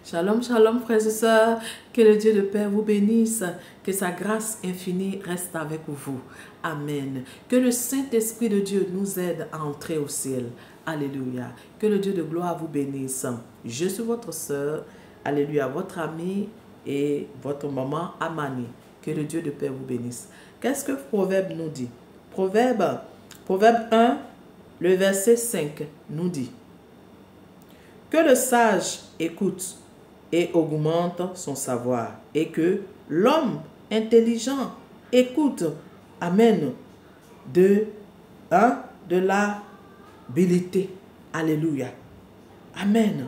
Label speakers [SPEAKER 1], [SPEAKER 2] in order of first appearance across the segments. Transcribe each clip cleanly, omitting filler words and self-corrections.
[SPEAKER 1] Shalom, shalom, frères et sœurs. Que le Dieu de paix vous bénisse. Que sa grâce infinie reste avec vous. Amen. Que le Saint-Esprit de Dieu nous aide à entrer au ciel. Alléluia. Que le Dieu de gloire vous bénisse. Je suis votre sœur. Alléluia. Votre amie et votre maman Amani. Que le Dieu de paix vous bénisse. Qu'est-ce que Proverbe nous dit? Proverbe 1, le verset 5 nous dit: que le sage écoute et augmente son savoir, et que l'homme intelligent écoute, amen, de l'habilité. Alléluia. Amen.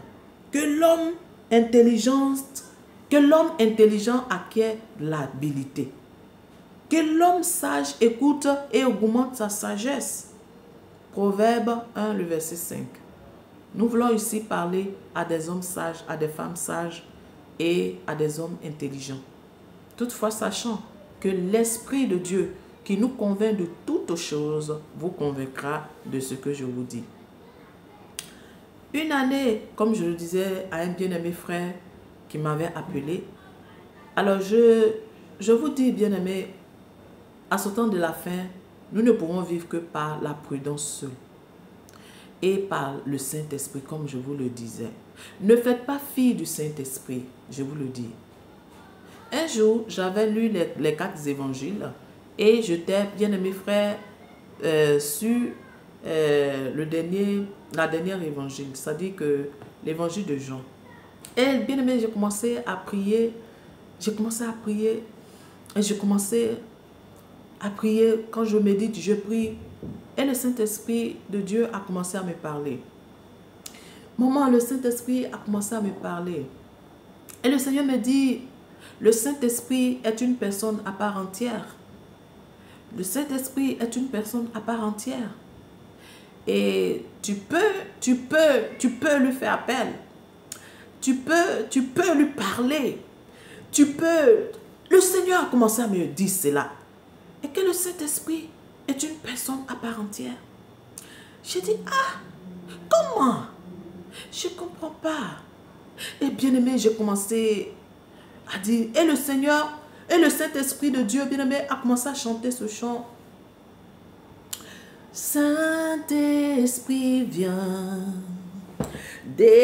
[SPEAKER 1] Que l'homme intelligent acquiert l'habilité. Que l'homme sage écoute et augmente sa sagesse. Proverbe 1, le verset 5. Nous voulons ici parler à des hommes sages, à des femmes sages et à des hommes intelligents. Toutefois, sachant que l'Esprit de Dieu qui nous convainc de toutes choses vous convaincra de ce que je vous dis. Une année, comme je le disais à un bien-aimé frère qui m'avait appelé, alors je vous dis, bien-aimé, à ce temps de la fin, nous ne pourrons vivre que par la prudence seule et par le Saint-Esprit, comme je vous le disais. Ne faites pas fi du Saint-Esprit, je vous le dis. Un jour, j'avais lu les 4 évangiles et j'étais, bien-aimé frère, sur la dernière évangile, c'est-à-dire que l'évangile de Jean. Et bien-aimé, j'ai commencé à prier, quand je médite, je prie. Et le Saint-Esprit de Dieu a commencé à me parler. Maman, le Saint-Esprit a commencé à me parler. Et le Seigneur me dit, le Saint-Esprit est une personne à part entière. Le Saint-Esprit est une personne à part entière. Et tu peux lui faire appel. Tu peux lui parler. Le Seigneur a commencé à me dire cela. Et que le Saint-Esprit est une personne à part entière. J'ai dit, ah, comment? Je ne comprends pas. Et bien aimé, j'ai commencé à dire, et le Seigneur, et le Saint-Esprit de Dieu, bien aimé, a commencé à chanter ce chant. Saint-Esprit vient, descend,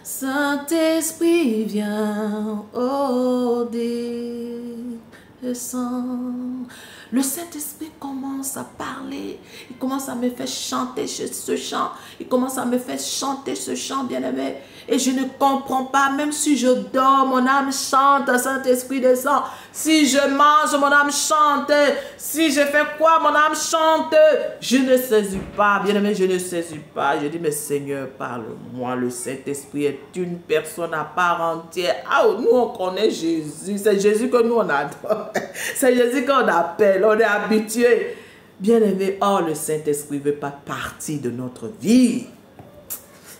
[SPEAKER 1] Saint-Esprit vient, oh descend. Le Saint-Esprit commence à parler, il commence à me faire chanter ce chant, il commence à me faire chanter ce chant, bien-aimé. Et je ne comprends pas, même si je dors, mon âme chante, Saint-Esprit descend. Si je mange, mon âme chante. Si je fais quoi, mon âme chante. Je ne saisis pas, bien-aimé, je ne saisis pas. Je dis, mais Seigneur, parle-moi. Le Saint-Esprit est une personne à part entière. Ah, nous, on connaît Jésus. C'est Jésus que nous, on adore. C'est Jésus qu'on appelle. On est habitué. Bien-aimé, oh, le Saint-Esprit ne veut pas partir de notre vie.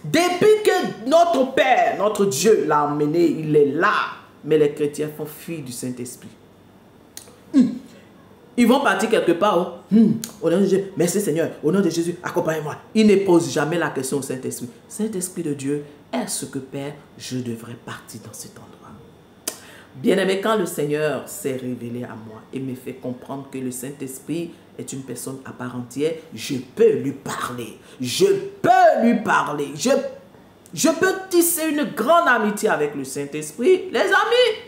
[SPEAKER 1] Depuis que notre Père, notre Dieu l'a emmené, il est là. Mais les chrétiens font fuir du Saint-Esprit. Ils vont partir quelque part. Au nom de Jésus, merci Seigneur. Au nom de Jésus, accompagne-moi. Ils ne posent jamais la question au Saint-Esprit. Saint-Esprit de Dieu, est-ce que Père, je devrais partir dans cet endroit? Bien-aimé, quand le Seigneur s'est révélé à moi et me fait comprendre que le Saint-Esprit est une personne à part entière, je peux lui parler. Je peux lui parler. Je peux tisser une grande amitié avec le Saint-Esprit. Les amis,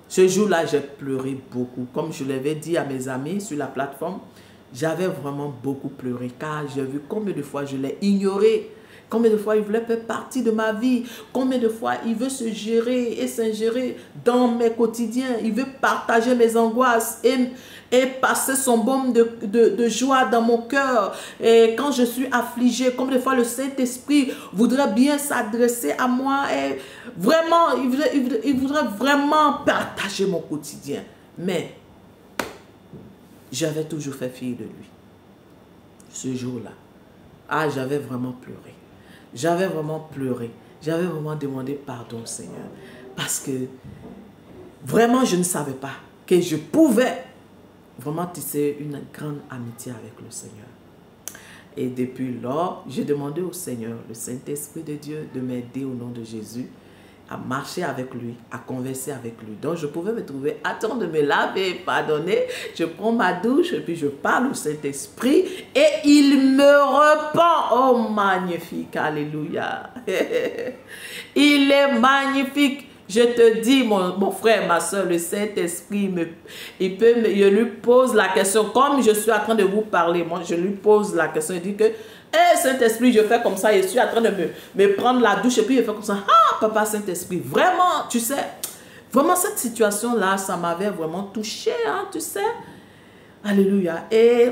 [SPEAKER 1] ce jour-là, j'ai pleuré beaucoup. Comme je l'avais dit à mes amis sur la plateforme, j'avais vraiment beaucoup pleuré car j'ai vu combien de fois je l'ai ignoré. Combien de fois il voulait faire partie de ma vie. Combien de fois il veut se gérer et s'ingérer dans mes quotidiens. Il veut partager mes angoisses et passer son baume de joie dans mon cœur. Et quand je suis affligée, combien de fois le Saint-Esprit voudrait bien s'adresser à moi. Et vraiment, il voudrait vraiment partager mon quotidien. Mais j'avais toujours fait fi de lui. Ce jour-là, ah, j'avais vraiment pleuré. J'avais vraiment pleuré. J'avais vraiment demandé pardon au Seigneur. Parce que vraiment, je ne savais pas que je pouvais vraiment tisser une grande amitié avec le Seigneur. Et depuis lors, j'ai demandé au Seigneur, le Saint-Esprit de Dieu, de m'aider au nom de Jésus, à marcher avec lui, à converser avec lui. Donc, je pouvais me trouver à temps de me laver, pardonner. Je prends ma douche et puis je parle au Saint-Esprit et il me repent. Oh, magnifique, alléluia. Il est magnifique. Je te dis, mon frère, ma soeur, le Saint-Esprit, je lui pose la question, comme je suis en train de vous parler, moi, je lui pose la question, il dit que, hey, Saint-Esprit, je fais comme ça, je suis en train de me prendre la douche, et puis je fais comme ça, ah, papa Saint-Esprit, vraiment, tu sais, vraiment cette situation-là, ça m'avait vraiment touché, hein, tu sais, alléluia, et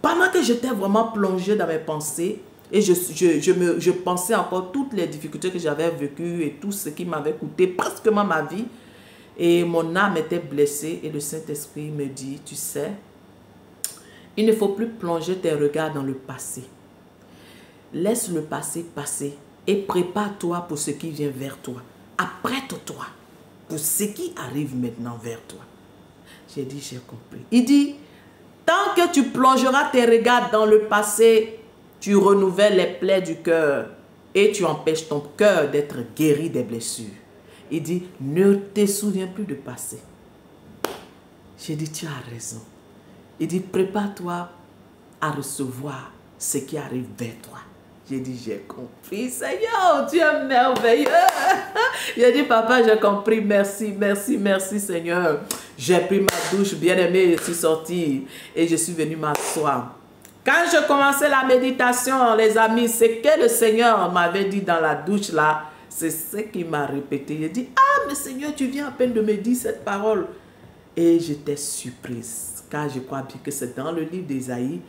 [SPEAKER 1] pendant que j'étais vraiment plongée dans mes pensées, et je pensais encore toutes les difficultés que j'avais vécues et tout ce qui m'avait coûté pratiquement ma vie. Et mon âme était blessée et le Saint-Esprit me dit, tu sais, il ne faut plus plonger tes regards dans le passé. Laisse le passé passer et prépare-toi pour ce qui vient vers toi. Apprête-toi pour ce qui arrive maintenant vers toi. J'ai dit, j'ai compris. Il dit, tant que tu plongeras tes regards dans le passé, tu renouvelles les plaies du cœur et tu empêches ton cœur d'être guéri des blessures. Il dit, ne te souviens plus du passé. J'ai dit, tu as raison. Il dit, prépare-toi à recevoir ce qui arrive vers toi. J'ai dit, j'ai compris, Seigneur, tu es merveilleux. J'ai dit, papa, j'ai compris, merci, merci, merci, Seigneur. J'ai pris ma douche, bien-aimée, je suis sortie et je suis venue m'asseoir. Quand je commençais la méditation, les amis, ce que le Seigneur m'avait dit dans la douche là, c'est ce qu'il m'a répété. Il dit, ah, mais Seigneur, tu viens à peine de me dire cette parole. Et j'étais surprise, car je crois bien que c'est dans le livre d'Ésaïe,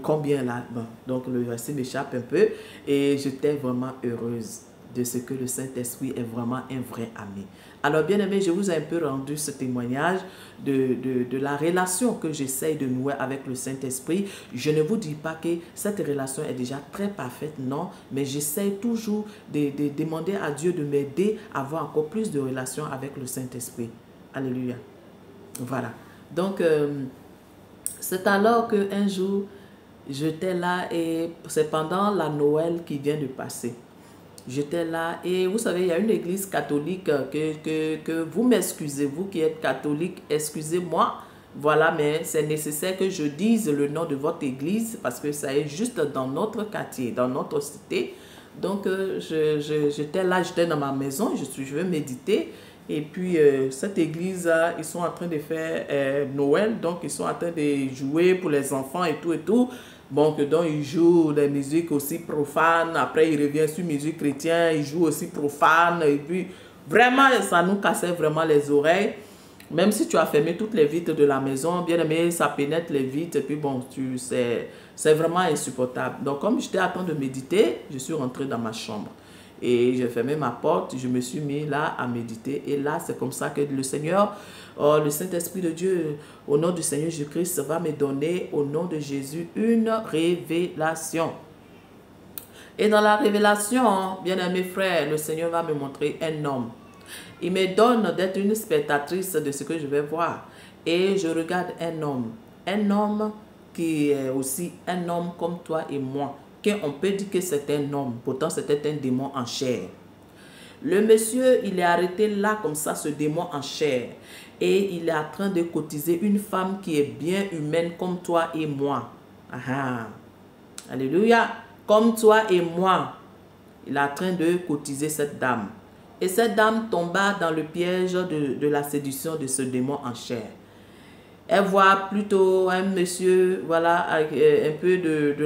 [SPEAKER 1] combien là, bon, donc le verset m'échappe un peu, et j'étais vraiment heureuse de ce que le Saint-Esprit est vraiment un vrai ami. Alors, bien aimé, je vous ai un peu rendu ce témoignage de la relation que j'essaye de nouer avec le Saint-Esprit. Je ne vous dis pas que cette relation est déjà très parfaite, non, mais j'essaye toujours de demander à Dieu de m'aider à avoir encore plus de relations avec le Saint-Esprit. Alléluia. Voilà. Donc, c'est alors qu'un jour, j'étais là et c'est pendant la Noël qui vient de passer. J'étais là et vous savez, il y a une église catholique que vous m'excusez, vous qui êtes catholique, excusez-moi, voilà, mais c'est nécessaire que je dise le nom de votre église parce que ça est juste dans notre quartier, dans notre cité. Donc, j'étais là, j'étais dans ma maison, je vais méditer. Et puis, cette église-là, ils sont en train de faire Noël, donc ils sont en train de jouer pour les enfants et tout et tout. Bon, donc ils jouent des musiques aussi profanes, après ils reviennent sur musique chrétienne, ils jouent aussi profanes, et puis vraiment, ça nous cassait vraiment les oreilles. Même si tu as fermé toutes les vitres de la maison, bien aimé, ça pénètre les vitres, et puis bon, c'est vraiment insupportable. Donc comme j'étais en train de méditer, je suis rentrée dans ma chambre. Et j'ai fermé ma porte, je me suis mis là à méditer. Et là, c'est comme ça que le Seigneur, le Saint-Esprit de Dieu, au nom du Seigneur Jésus-Christ, va me donner, au nom de Jésus, une révélation. Et dans la révélation, bien aimé frère, le Seigneur va me montrer un homme. Il me donne d'être une spectatrice de ce que je vais voir. Et je regarde un homme qui est aussi un homme comme toi et moi. On peut dire que c'est un homme, pourtant c'était un démon en chair. Le monsieur, il est arrêté là comme ça, ce démon en chair. Et il est en train de cotiser une femme qui est bien humaine comme toi et moi. Ah, alléluia. Comme toi et moi. Il est en train de cotiser cette dame. Et cette dame tomba dans le piège de la séduction de ce démon en chair. Elle voit plutôt un monsieur, voilà, un peu de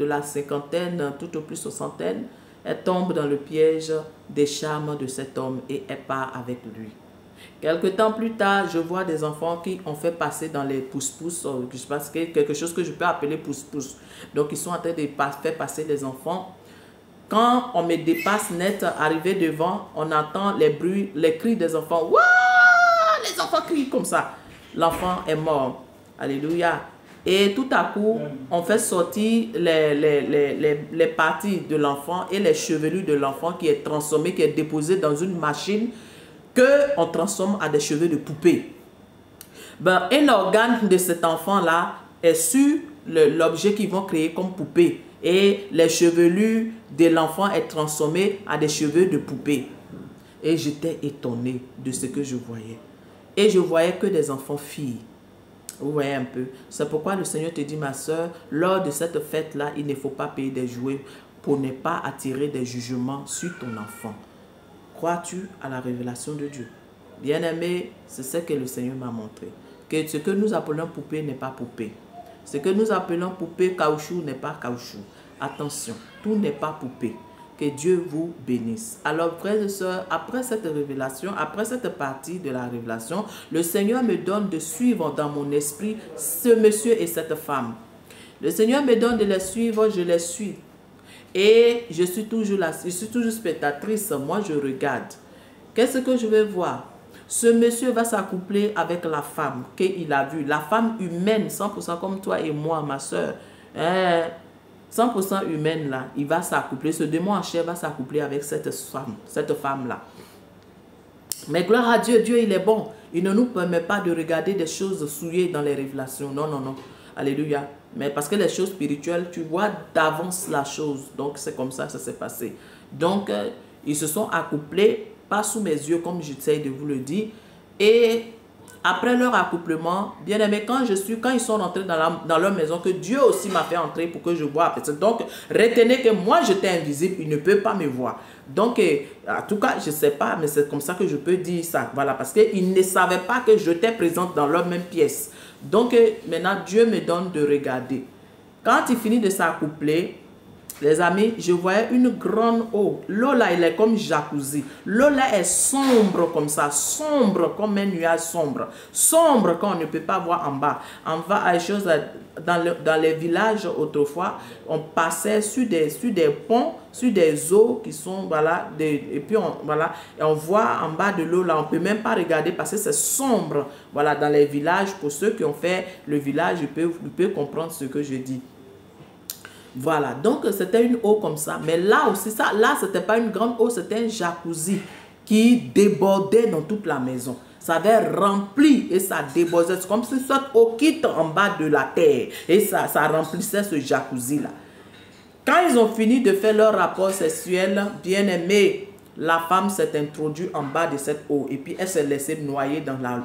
[SPEAKER 1] la cinquantaine, tout au plus soixantaine. Elle tombe dans le piège des charmes de cet homme et elle part avec lui. Quelque temps plus tard, je vois des enfants qui ont fait passer dans les pousse-pousse, je pense que quelque chose que je peux appeler pousse-pousse. Donc, ils sont en train de faire passer les enfants. Quand on me dépasse net, arrivé devant, on entend les bruits, les cris des enfants. Wouah! Les enfants crient comme ça. L'enfant est mort. Alléluia. Et tout à coup, on fait sortir les parties de l'enfant et les chevelures de l'enfant qui est transformé, qui est déposé dans une machine qu'on transforme à des cheveux de poupée. Ben, un organe de cet enfant-là est sur l'objet qu'ils vont créer comme poupée. Et les chevelures de l'enfant est transformée à des cheveux de poupée. Et j'étais étonnée de ce que je voyais. Et je voyais que des enfants filles. Vous voyez un peu. C'est pourquoi le Seigneur te dit, ma soeur, lors de cette fête-là, il ne faut pas payer des jouets pour ne pas attirer des jugements sur ton enfant. Crois-tu à la révélation de Dieu? Bien-aimé, c'est ce que le Seigneur m'a montré. Que ce que nous appelons poupée n'est pas poupée. Ce que nous appelons poupée caoutchouc n'est pas caoutchouc. Attention, tout n'est pas poupée. Que Dieu vous bénisse. Alors, frères et sœurs, après cette révélation, après cette partie de la révélation, le Seigneur me donne de suivre dans mon esprit ce monsieur et cette femme. Le Seigneur me donne de les suivre, je les suis. Et je suis toujours là, je suis toujours spectatrice, moi je regarde. Qu'est-ce que je vais voir? Ce monsieur va s'accoupler avec la femme qu'il a vue. La femme humaine, 100% comme toi et moi, ma soeur. 100% humaine là, il va s'accoupler. Ce démon en chair va s'accoupler avec cette femme-là. Mais gloire à Dieu, Dieu il est bon. Il ne nous permet pas de regarder des choses souillées dans les révélations. Non, non, non. Alléluia. Mais parce que les choses spirituelles, tu vois d'avance la chose. Donc c'est comme ça que ça s'est passé. Donc ils se sont accouplés, pas sous mes yeux comme j'essaie de vous le dire. Et après leur accouplement, bien aimé, quand ils sont rentrés dans leur maison, que Dieu aussi m'a fait entrer pour que je voie. Donc, retenez que moi, j'étais invisible, il ne peut pas me voir. Donc, en tout cas, je ne sais pas, mais c'est comme ça que je peux dire ça. Voilà, parce qu'ils ne savaient pas que j'étais présente dans leur même pièce. Donc, maintenant, Dieu me donne de regarder. Quand il finit de s'accoupler, les amis, je voyais une grande eau. L'eau là, elle est comme jacuzzi. L'eau là est sombre comme ça. Sombre comme un nuage sombre. Sombre quand on ne peut pas voir en bas. En bas, dans les villages autrefois, on passait sur des ponts, sur des eaux qui sont, voilà, et puis et on voit en bas de l'eau là, on ne peut même pas regarder parce que c'est sombre. Voilà, dans les villages, pour ceux qui ont fait le village, ils peuvent comprendre ce que je dis. Voilà, donc c'était une eau comme ça. Mais là aussi, là, c'était pas une grande eau, c'était un jacuzzi qui débordait dans toute la maison. Ça avait rempli et ça débordait. C'est comme si cette eau quitte en bas de la terre. Et ça remplissait ce jacuzzi-là. Quand ils ont fini de faire leur rapport sexuel, bien aimé, la femme s'est introduite en bas de cette eau. Et puis elle s'est laissée noyer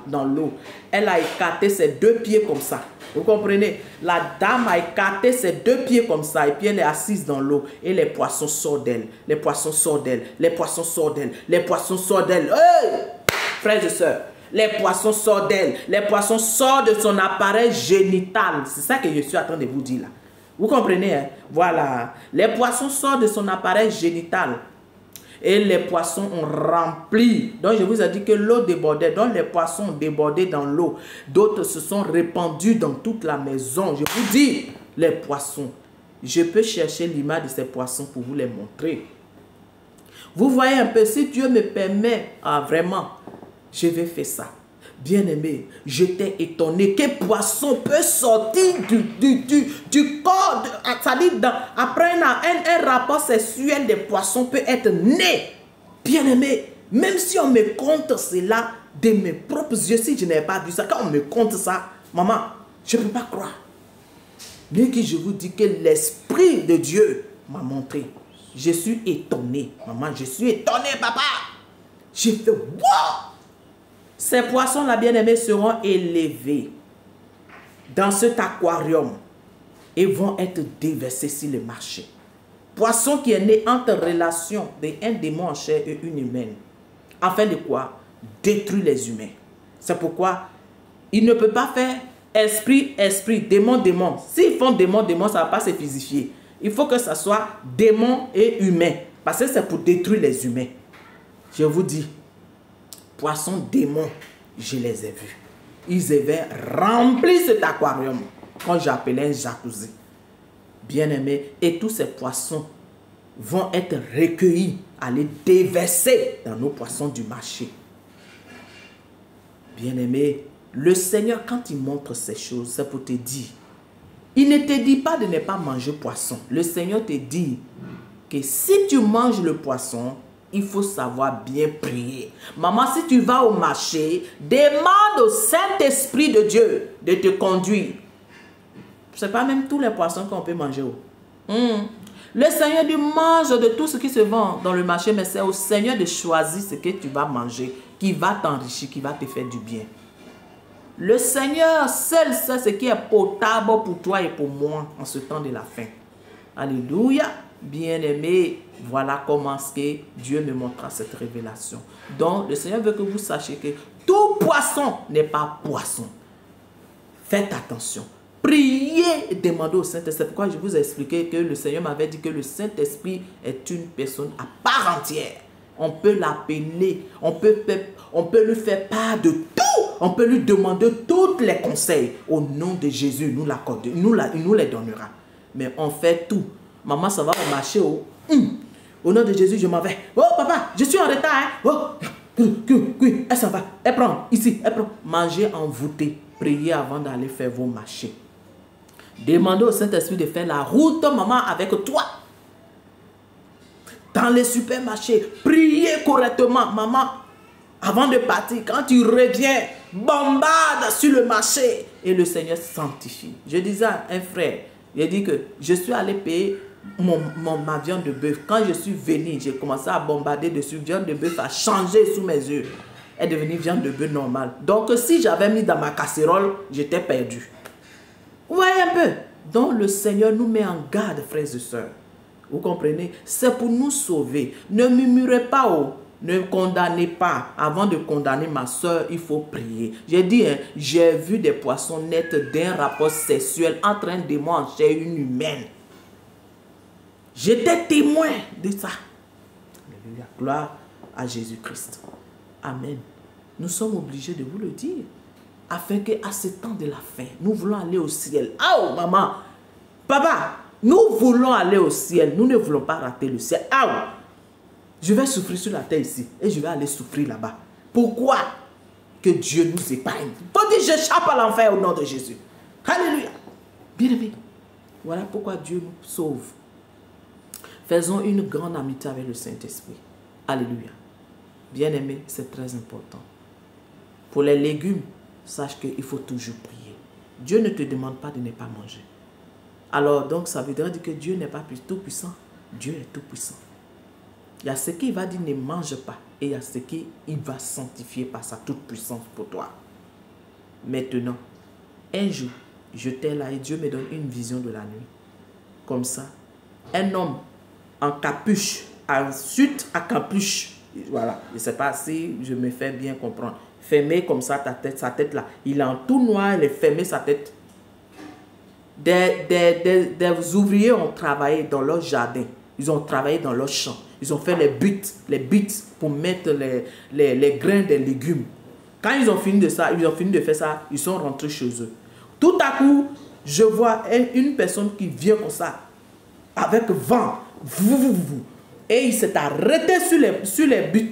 [SPEAKER 1] dans l'eau. Elle a écarté ses deux pieds comme ça. Vous comprenez? La dame a écarté ses deux pieds comme ça. Et puis elle est assise dans l'eau. Et les poissons sortent d'elle. Les poissons sortent d'elle. Les poissons sortent d'elle. Les poissons sortent d'elle. Hey! Frères et sœurs, les poissons sortent d'elle. Les poissons sortent de son appareil génital. C'est ça que je suis en train de vous dire là. Vous comprenez? Hein? Voilà. Les poissons sortent de son appareil génital. Et les poissons ont rempli. Donc je vous ai dit que l'eau débordait. Donc les poissons ont débordé dans l'eau. D'autres se sont répandus dans toute la maison. Je vous dis, les poissons. Je peux chercher l'image de ces poissons pour vous les montrer. Vous voyez un peu, si Dieu me permet, vraiment, je vais faire ça. Bien-aimé, j'étais étonné. Quel poisson peut sortir du corps? C'est-à-dire, après un rapport sexuel, des poissons peut être né. Bien-aimé, même si on me compte cela de mes propres yeux, si je n'ai pas vu ça, quand on me compte ça, maman, je ne peux pas croire. Mais que je vous dis que l'Esprit de Dieu m'a montré. Je suis étonné. Maman, je suis étonné, papa. J'ai fait, wow! Ces poissons-là, bien-aimés, seront élevés dans cet aquarium et vont être déversés sur le marché. Poisson qui est né entre relation d'un démon en chair et une humaine. Afin de quoi? Détruire les humains. C'est pourquoi il ne peut pas faire esprit, esprit, démon, démon. S'ils font démon, démon, ça ne va pas se physifier. Il faut que ça soit démon et humain. Parce que c'est pour détruire les humains. Je vous dis, poissons démons, je les ai vus. Ils avaient rempli cet aquarium quand j'appelais un jacuzzi. Bien-aimés, et tous ces poissons vont être recueillis, aller déverser dans nos poissons du marché. Bien-aimé, le Seigneur, quand il montre ces choses, c'est pour te dire, il ne te dit pas de ne pas manger poisson. Le Seigneur te dit que si tu manges le poisson, il faut savoir bien prier. Maman, si tu vas au marché, demande au Saint-Esprit de Dieu de te conduire. C'est pas même tous les poissons qu'on peut manger. Le Seigneur dit mange de tout ce qui se vend dans le marché, mais c'est au Seigneur de choisir ce que tu vas manger, qui va t'enrichir, qui va te faire du bien. Le Seigneur seul sait ce qui est potable pour toi et pour moi en ce temps de la fin. Alléluia. Bien-aimé, voilà comment que Dieu me montra cette révélation. Donc, le Seigneur veut que vous sachiez que tout poisson n'est pas poisson. Faites attention. Priez et demandez au Saint-Esprit. C'est pourquoi je vous ai expliqué que le Seigneur m'avait dit que le Saint-Esprit est une personne à part entière. On peut l'appeler, on peut lui faire part de tout. On peut lui demander tous les conseils. Au nom de Jésus, nous l'accordons, il nous les donnera. Mais on fait tout. Maman, ça va au marché. Au nom de Jésus, je m'en vais. Oh, papa, je suis en retard. Hein? Oh, elle s'en va. Elle prend ici. Elle prend. Mangez envoûté. Priez avant d'aller faire vos marchés. Demandez au Saint-Esprit de faire la route, maman, avec toi. Dans les supermarchés, priez correctement, maman. Avant de partir, quand tu reviens, bombarde sur le marché. Et le Seigneur sanctifie. Je disais à un frère, il a dit que je suis allé payer ma viande de bœuf. Quand je suis venu, j'ai commencé à bombarder dessus. Viande de bœuf a changé sous mes yeux. Elle est devenue viande de bœuf normale. Donc si j'avais mis dans ma casserole, j'étais perdu. Vous voyez un peu? Donc le Seigneur nous met en garde, frères et sœurs. Vous comprenez? C'est pour nous sauver. Ne murmurez pas, ne condamnez pas. Avant de condamner ma soeur, il faut prier. J'ai dit, hein, j'ai vu des poissons naître d'un rapport sexuel entre un démon en chair et une humaine. J'étais témoin de ça. Alléluia. Gloire à Jésus-Christ. Amen. Nous sommes obligés de vous le dire. Afin qu'à ce temps de la fin, nous voulons aller au ciel. Oh, maman, papa, nous voulons aller au ciel. Nous ne voulons pas rater le ciel. Ah, je vais souffrir sur la terre ici et je vais aller souffrir là-bas. Pourquoi? Que Dieu nous épargne. Faut dire, j'échappe à l'enfer au nom de Jésus. Alléluia. Bien-aimé, voilà pourquoi Dieu nous sauve. Faisons une grande amitié avec le Saint-Esprit. Alléluia. Bien-aimé, c'est très important. Pour les légumes, sache qu'il faut toujours prier. Dieu ne te demande pas de ne pas manger. Alors, donc, ça veut dire que Dieu n'est pas tout puissant. Dieu est tout puissant. Il y a ce qu'il va dire ne mange pas. Et il y a ce qu'il va sanctifier par sa toute puissance pour toi. Maintenant, un jour, j'étais là et Dieu me donne une vision de la nuit. Comme ça, un homme en capuche, ensuite à capuche. Voilà, je ne sais pas si je me fais bien comprendre. Fermé comme ça ta tête, sa tête là. Il est en tout noir, il est fermé sa tête. Des ouvriers ont travaillé dans leur jardin. Ils ont travaillé dans leur champ. Ils ont fait les buts pour mettre les grains des légumes. Quand ils ont fini de ça, ils ont fini de faire ça, ils sont rentrés chez eux. Tout à coup, je vois une personne qui vient comme ça, avec vent. Et il s'est arrêté sur les buts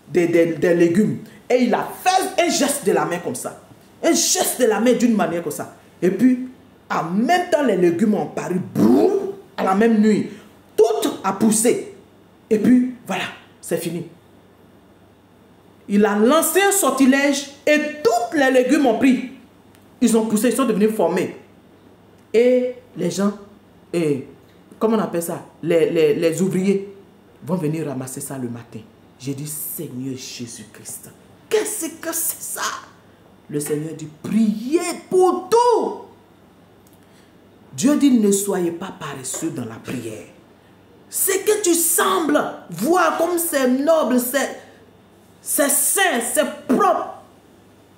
[SPEAKER 1] des légumes. Et il a fait un geste de la main comme ça. Un geste de la main d'une manière comme ça. Et puis, en même temps, les légumes ont paru à la même nuit. Tout a poussé. Et puis, voilà, c'est fini. Il a lancé un sortilège et tous les légumes ont pris. Ils ont poussé, ils sont devenus formés. Et les gens, comment on appelle ça? Les ouvriers vont venir ramasser ça le matin. J'ai dit, Seigneur Jésus-Christ, qu'est-ce que c'est ça? Le Seigneur dit, priez pour tout. Dieu dit, ne soyez pas paresseux dans la prière. Ce que tu sembles voir comme c'est noble, c'est saint, c'est propre.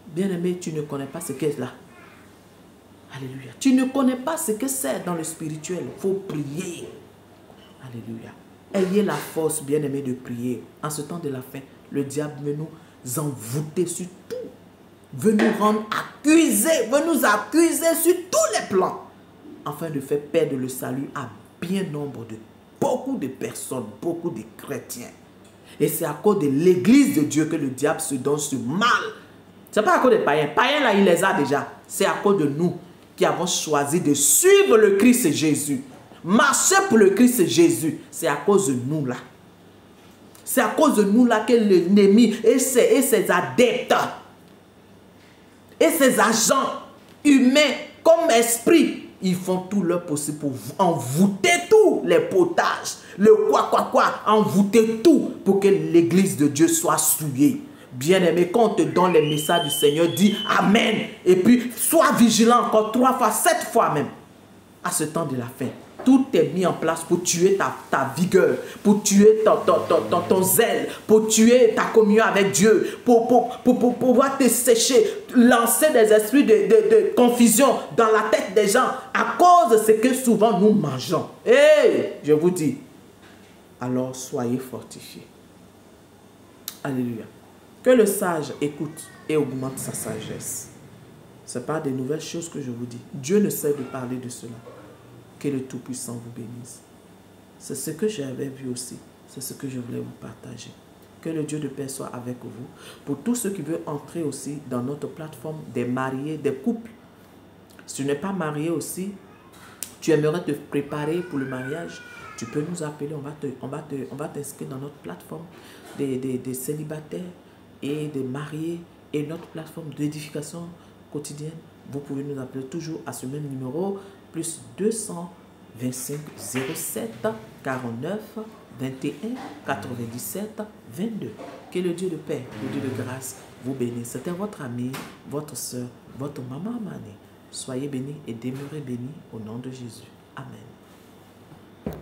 [SPEAKER 1] Bien-aimé, tu ne connais pas ce qu'est là. Alléluia. Tu ne connais pas ce que c'est dans le spirituel. Il faut prier. Alléluia. Ayez la force, bien-aimé, de prier. En ce temps de la fin, le diable veut nous envoûter sur tout. Veut nous rendre accusés. Veut nous accuser sur tous les plans. Afin de faire perdre le salut à bien nombre de beaucoup de personnes, beaucoup de chrétiens. Et c'est à cause de l'église de Dieu que le diable se donne ce mal. Ce n'est pas à cause des païens. Païens, là, il les a déjà. C'est à cause de nous qui avons choisi de suivre le Christ Jésus. Marcher pour le Christ Jésus. C'est à cause de nous, là. C'est à cause de nous, là, que l'ennemi et ses adeptes et ses agents humains comme esprit, Ils font tout leur possible pour envoûter tous les potages. Le quoi, envoûter tout pour que l'église de Dieu soit souillée. Bien-aimé, quand on te donne les messages du Seigneur, dis Amen. Et puis, sois vigilant encore 3 fois, 7 fois même. À ce temps de la fin, tout est mis en place pour tuer ta vigueur, pour tuer ton zèle, pour tuer ta communion avec Dieu, pour pouvoir te sécher, lancer des esprits de confusion dans la tête des gens à cause de ce que souvent nous mangeons. Hey, je vous dis, alors soyez fortifiés. Alléluia. Que le sage écoute et augmente sa sagesse. Ce n'est pas des nouvelles choses que je vous dis. Dieu ne sait de parler de cela. Que le Tout-Puissant vous bénisse. C'est ce que j'avais vu aussi. C'est ce que je voulais vous partager. Que le Dieu de paix soit avec vous. Pour tous ceux qui veulent entrer aussi dans notre plateforme des mariés, des couples. Si tu n'es pas marié aussi, tu aimerais te préparer pour le mariage, tu peux nous appeler. On va t'inscrire dans notre plateforme des célibataires et des mariés et notre plateforme d'édification quotidienne. Vous pouvez nous appeler toujours à ce même numéro, plus 225 07 49 21 97 22. Que le Dieu de paix, le Dieu de grâce vous bénisse. C'était votre ami, votre soeur, votre maman Mané. Soyez bénis et demeurez bénis au nom de Jésus. Amen.